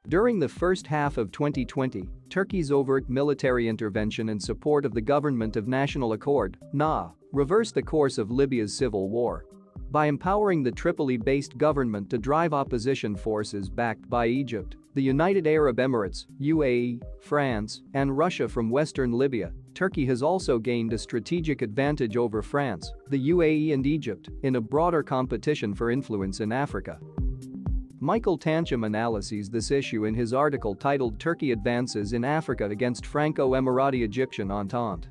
During the first half of 2020, Turkey's overt military intervention in support of the Government of National Accord (NA) reversed the course of Libya's civil war. By empowering the Tripoli-based government to drive opposition forces backed by Egypt, the United Arab Emirates, UAE, France, and Russia from western Libya, Turkey has also gained a strategic advantage over France, the UAE and Egypt in a broader competition for influence in Africa. Michael Tancham analyses this issue in his article titled "Turkey Advances in Africa Against Franco-Emirati-Egyptian Entente."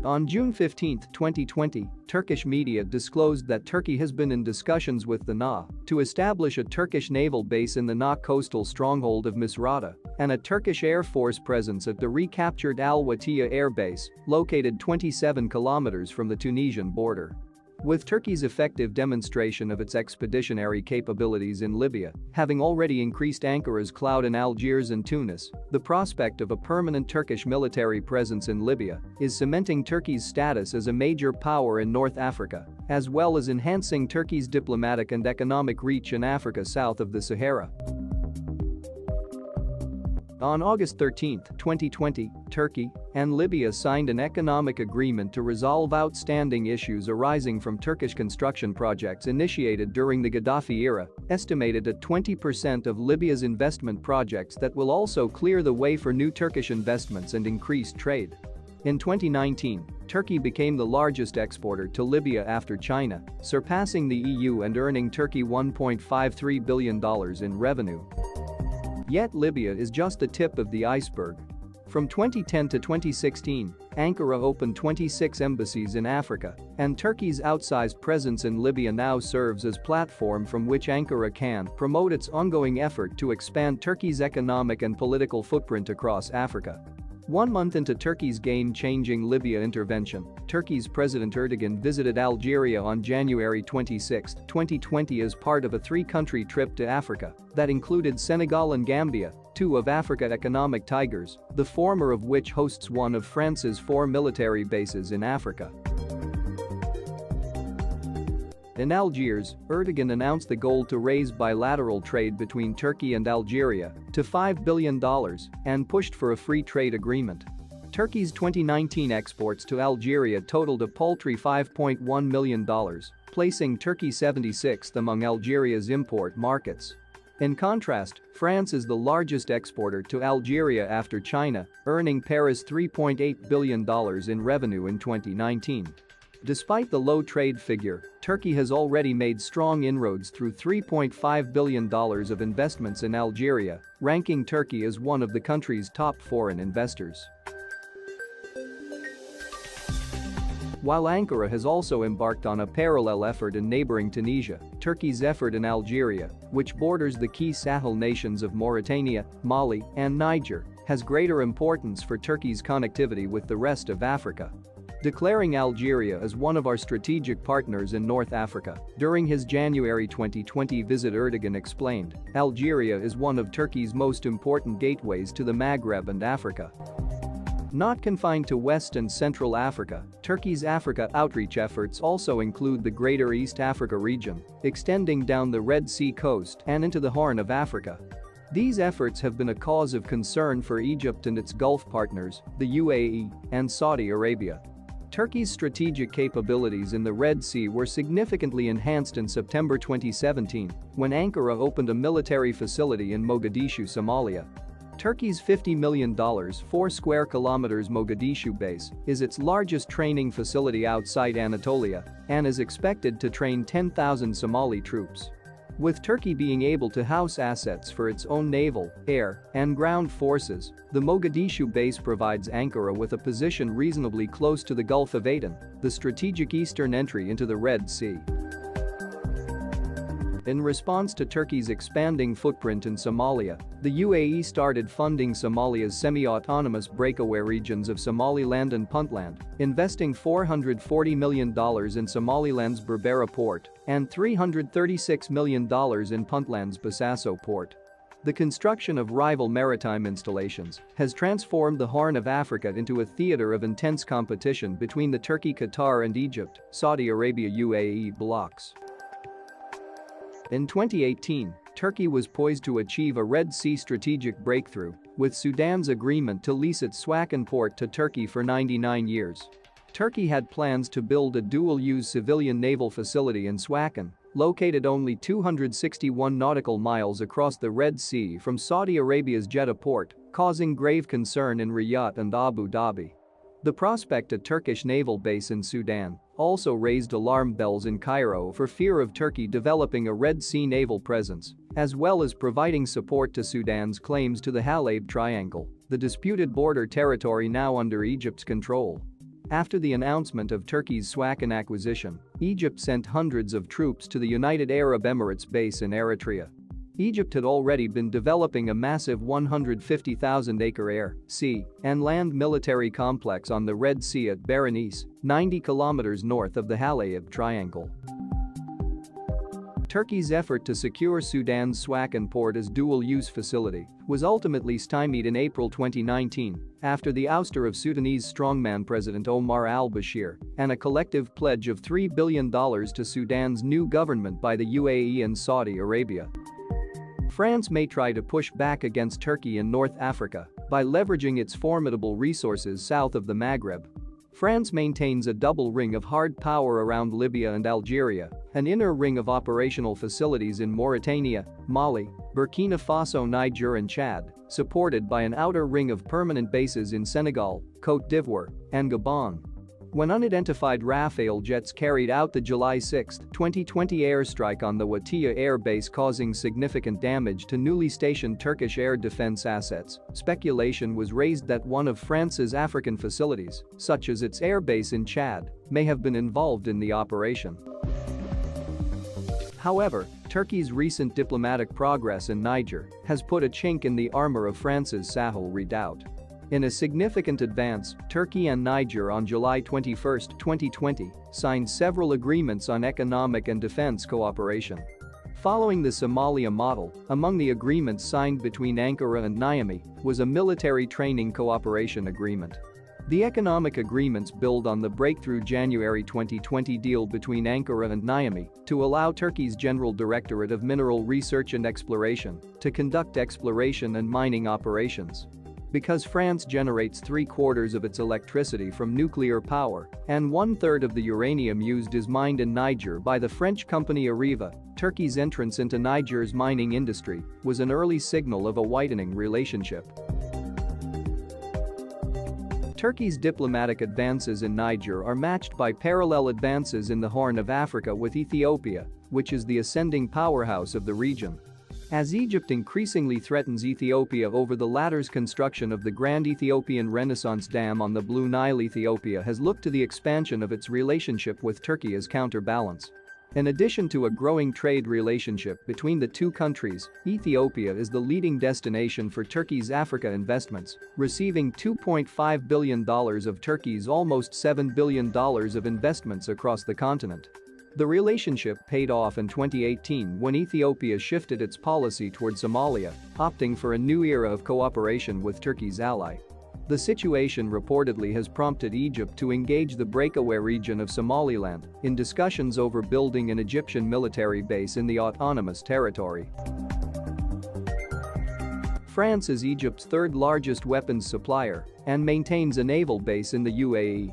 On June 15, 2020, Turkish media disclosed that Turkey has been in discussions with the NA to establish a Turkish naval base in the NA coastal stronghold of Misrata and a Turkish Air Force presence at the recaptured Al-Watiya Air Base, located 27 kilometers from the Tunisian border. With Turkey's effective demonstration of its expeditionary capabilities in Libya having already increased Ankara's clout in Algiers and Tunis, the prospect of a permanent Turkish military presence in Libya is cementing Turkey's status as a major power in North Africa, as well as enhancing Turkey's diplomatic and economic reach in Africa south of the Sahara. On August 13, 2020, Turkey and Libya signed an economic agreement to resolve outstanding issues arising from Turkish construction projects initiated during the Gaddafi era, estimated at 20% of Libya's investment projects that will also clear the way for new Turkish investments and increased trade. In 2019, Turkey became the largest exporter to Libya after China, surpassing the EU and earning Turkey $1.53 billion in revenue. Yet Libya is just the tip of the iceberg. From 2010 to 2016, Ankara opened 26 embassies in Africa, and Turkey's outsized presence in Libya now serves as platform from which Ankara can promote its ongoing effort to expand Turkey's economic and political footprint across Africa. 1 month into Turkey's game-changing Libya intervention, Turkey's President Erdogan visited Algeria on January 26, 2020 as part of a three-country trip to Africa that included Senegal and Gambia, two of Africa's economic tigers, the former of which hosts one of France's 4 military bases in Africa. In Algiers, Erdogan announced the goal to raise bilateral trade between Turkey and Algeria to $5 billion and pushed for a free trade agreement. Turkey's 2019 exports to Algeria totaled a paltry $5.1 million, placing Turkey 76th among Algeria's import markets. In contrast, France is the largest exporter to Algeria after China, earning Paris $3.8 billion in revenue in 2019. Despite the low trade figure, Turkey has already made strong inroads through $3.5 billion of investments in Algeria, ranking Turkey as one of the country's top foreign investors. While Ankara has also embarked on a parallel effort in neighboring Tunisia, Turkey's effort in Algeria, which borders the key Sahel nations of Mauritania, Mali, and Niger, has greater importance for Turkey's connectivity with the rest of Africa. Declaring Algeria as one of our strategic partners in North Africa, during his January 2020 visit, Erdogan explained, Algeria is one of Turkey's most important gateways to the Maghreb and Africa. Not confined to West and Central Africa, Turkey's Africa outreach efforts also include the Greater East Africa region, extending down the Red Sea coast and into the Horn of Africa. These efforts have been a cause of concern for Egypt and its Gulf partners, the UAE and Saudi Arabia. Turkey's strategic capabilities in the Red Sea were significantly enhanced in September 2017 when Ankara opened a military facility in Mogadishu, Somalia. Turkey's $50 million 4 square kilometers Mogadishu base is its largest training facility outside Anatolia and is expected to train 10,000 Somali troops. With Turkey being able to house assets for its own naval, air, and ground forces, the Mogadishu base provides Ankara with a position reasonably close to the Gulf of Aden, the strategic eastern entry into the Red Sea. In response to Turkey's expanding footprint in Somalia, the UAE started funding Somalia's semi-autonomous breakaway regions of Somaliland and Puntland, investing $440 million in Somaliland's Berbera port and $336 million in Puntland's Bosaso port. The construction of rival maritime installations has transformed the Horn of Africa into a theater of intense competition between the Turkey, Qatar, and Egypt, Saudi Arabia UAE blocs. In 2018, Turkey was poised to achieve a Red Sea strategic breakthrough with Sudan's agreement to lease its Swakan port to Turkey for 99 years. Turkey had plans to build a dual-use civilian naval facility in Swakan, located only 261 nautical miles across the Red Sea from Saudi Arabia's Jeddah port, causing grave concern in Riyadh and Abu Dhabi. The prospect of a Turkish naval base in Sudan also raised alarm bells in Cairo for fear of Turkey developing a Red Sea naval presence, as well as providing support to Sudan's claims to the Halab Triangle, the disputed border territory now under Egypt's control. After the announcement of Turkey's Swakan acquisition, Egypt sent hundreds of troops to the United Arab Emirates base in Eritrea. Egypt had already been developing a massive 150,000-acre air, sea, and land military complex on the Red Sea at Berenice, 90 kilometers north of the Halab Triangle. Turkey's effort to secure Sudan's Swakan port as dual-use facility was ultimately stymied in April 2019 after the ouster of Sudanese strongman President Omar al-Bashir and a collective pledge of $3 billion to Sudan's new government by the UAE and Saudi Arabia. France may try to push back against Turkey in North Africa by leveraging its formidable resources south of the Maghreb. France maintains a double ring of hard power around Libya and Algeria, an inner ring of operational facilities in Mauritania, Mali, Burkina Faso, Niger and Chad, supported by an outer ring of permanent bases in Senegal, Côte d'Ivoire, and Gabon. When unidentified Rafale jets carried out the July 6, 2020 airstrike on the Watia air base causing significant damage to newly stationed Turkish air defense assets, speculation was raised that one of France's African facilities, such as its air base in Chad, may have been involved in the operation. However, Turkey's recent diplomatic progress in Niger has put a chink in the armor of France's Sahel redoubt. In a significant advance, Turkey and Niger on July 21, 2020, signed several agreements on economic and defense cooperation. Following the Somalia model, among the agreements signed between Ankara and Niamey was a military training cooperation agreement. The economic agreements build on the breakthrough January 2020 deal between Ankara and Niamey to allow Turkey's General Directorate of Mineral Research and Exploration to conduct exploration and mining operations. Because France generates 3/4 of its electricity from nuclear power and 1/3 of the uranium used is mined in Niger by the French company Areva, Turkey's entrance into Niger's mining industry was an early signal of a widening relationship. Turkey's diplomatic advances in Niger are matched by parallel advances in the Horn of Africa with Ethiopia, which is the ascending powerhouse of the region. As Egypt increasingly threatens Ethiopia over the latter's construction of the Grand Ethiopian Renaissance Dam on the Blue Nile, Ethiopia has looked to the expansion of its relationship with Turkey as counterbalance. In addition to a growing trade relationship between the two countries, Ethiopia is the leading destination for Turkey's Africa investments, receiving $2.5 billion of Turkey's almost $7 billion of investments across the continent. The relationship paid off in 2018 when Ethiopia shifted its policy toward Somalia, opting for a new era of cooperation with Turkey's ally. The situation reportedly has prompted Egypt to engage the breakaway region of Somaliland in discussions over building an Egyptian military base in the autonomous territory. France is Egypt's third-largest weapons supplier and maintains a naval base in the UAE.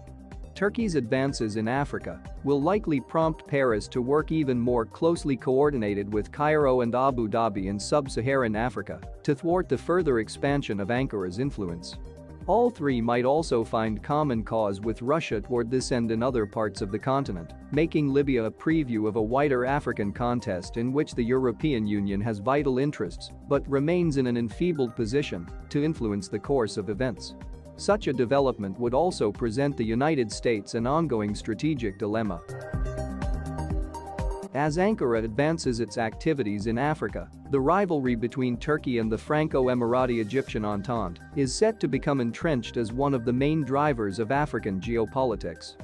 Turkey's advances in Africa will likely prompt Paris to work even more closely coordinated with Cairo and Abu Dhabi in sub-Saharan Africa to thwart the further expansion of Ankara's influence. All three might also find common cause with Russia toward this end in other parts of the continent, making Libya a preview of a wider African contest in which the European Union has vital interests but remains in an enfeebled position to influence the course of events. Such a development would also present the United States an ongoing strategic dilemma. As Ankara advances its activities in Africa, the rivalry between Turkey and the Franco-Emirati Egyptian Entente is set to become entrenched as one of the main drivers of African geopolitics.